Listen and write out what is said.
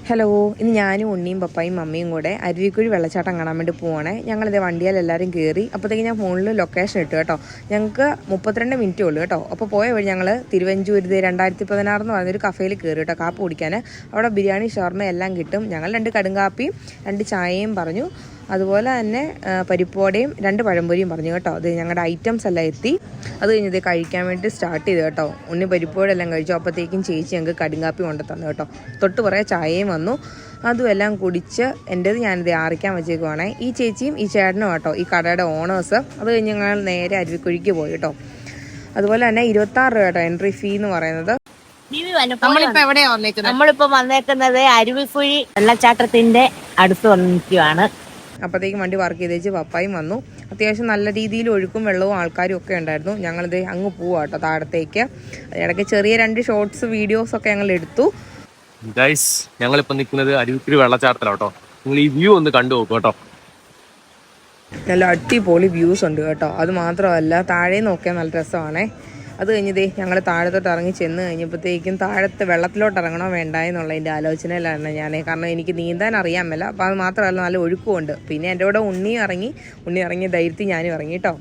Hello, ഇന്ന് ഞാനും ഉണ്ണിയും പപ്പായും മമ്മിയും കൂടെ അരുവിക്കുഴി വെള്ളച്ചാട്ടം കാണാൻ വേണ്ടി പോവാണേ. ഞങ്ങളിത് വണ്ടിയിൽ എല്ലാവരും കയറി. അപ്പോഴത്തേക്ക് ഞാൻ ഫോണിൽ ലൊക്കേഷൻ ഇട്ടു കേട്ടോ. ഞങ്ങൾക്ക് 32 മിനിറ്റേ ഉള്ളൂ കേട്ടോ. അപ്പോൾ പോയ വഴി ഞങ്ങൾ തിരുവഞ്ചൂർ 2016 എന്ന് പറഞ്ഞൊരു കഫേയിൽ കയറി കേട്ടോ, കാപ്പി കുടിക്കാൻ. അവിടെ ബിരിയാണി ഷവർമ എല്ലാം കിട്ടും. ഞങ്ങൾ 2 കടുങ്കാപ്പിയും 2 ചായയും പറഞ്ഞു. അതുപോലെ തന്നെ പരിപ്പോടയും 2 പഴംപൊരിയും പറഞ്ഞു കേട്ടോ. അത് ഞങ്ങളുടെ ഐറ്റംസ് എല്ലാം എത്തി. അത് കഴിഞ്ഞത് കഴിക്കാൻ വേണ്ടി സ്റ്റാർട്ട് ചെയ്തു കേട്ടോ. ഉണ്ണി പരിപ്പോടെല്ലാം കഴിച്ചു. അപ്പോഴത്തേക്കും ചേച്ചി ഞങ്ങൾക്ക് കടുങ്കാപ്പി കൊണ്ട് തന്നു കേട്ടോ. തൊട്ട് കുറേ ചായയും വന്നു. അതും എല്ലാം കുടിച്ച് എൻ്റേത് ഞാനിത് ആറിക്കാൻ വെച്ചേക്കുവാണേ. ഈ ചേച്ചിയും ഈ ചേട്ടനും കേട്ടോ ഈ കടയുടെ ഓണേഴ്സ്. അത് കഴിഞ്ഞ് ഞങ്ങൾ നേരെ അരുവിക്കുഴിക്ക് പോയി കേട്ടോ. അതുപോലെ തന്നെ 26 രൂപ കേട്ടോ എൻട്രി ഫീ എന്ന് പറയുന്നത്. നമ്മളിപ്പോ വന്നേക്കുന്നത് അരുവിക്കുഴി വെള്ളച്ചാട്ടത്തിന്റെ അടുത്ത് വന്നിരിക്കുവാണ്. അപ്പോഴത്തേക്കും വണ്ടി പാർക്ക് ചെയ്ത് വെച്ച് പപ്പായും വന്നു. അത്യാവശ്യം നല്ല രീതിയിൽ ഒഴുക്കും വെള്ളവും ആൾക്കാരും ഒക്കെ ഉണ്ടായിരുന്നു. ഞങ്ങളിത് അങ്ങ് പോവാ കേട്ടോ താഴത്തേക്ക്. ഇടയ്ക്ക് ചെറിയ 2 ഷോർട്സ് വീഡിയോസ് ഒക്കെ ഞങ്ങൾ എടുത്തു. ഞങ്ങളിപ്പോ നിൽക്കുന്നത് അരുവിക്കുഴി വെള്ളച്ചാട്ടത്തിലാട്ടോ. നിങ്ങൾ ഈ വ്യൂ ഒന്ന് കണ്ടു നോക്കും കേട്ടോ. നല്ല അടിപൊളി വ്യൂസ് ഉണ്ട് കേട്ടോ. അത് മാത്രമല്ല താഴെ നോക്കിയാൽ നല്ല രസമാണേ. അത് കഴിഞ്ഞതേ ഞങ്ങൾ താഴത്തോട്ട് ഇറങ്ങി ചെന്ന് കഴിഞ്ഞപ്പോഴത്തേക്കും താഴത്ത് വെള്ളത്തിലോട്ട് ഇറങ്ങണോ വേണ്ട എന്നുള്ളതിൻ്റെ ആലോചനയിലാണ് ഞാൻ. കാരണം എനിക്ക് നീന്താൻ അറിയാൻ മേല. അപ്പോൾ അത് മാത്രമല്ല നല്ല ഒഴുക്കുമുണ്ട്. പിന്നെ എൻ്റെ കൂടെ ഉണ്ണി ഇറങ്ങി ധൈര്യത്തിൽ ഞാനും ഇറങ്ങി കേട്ടോ.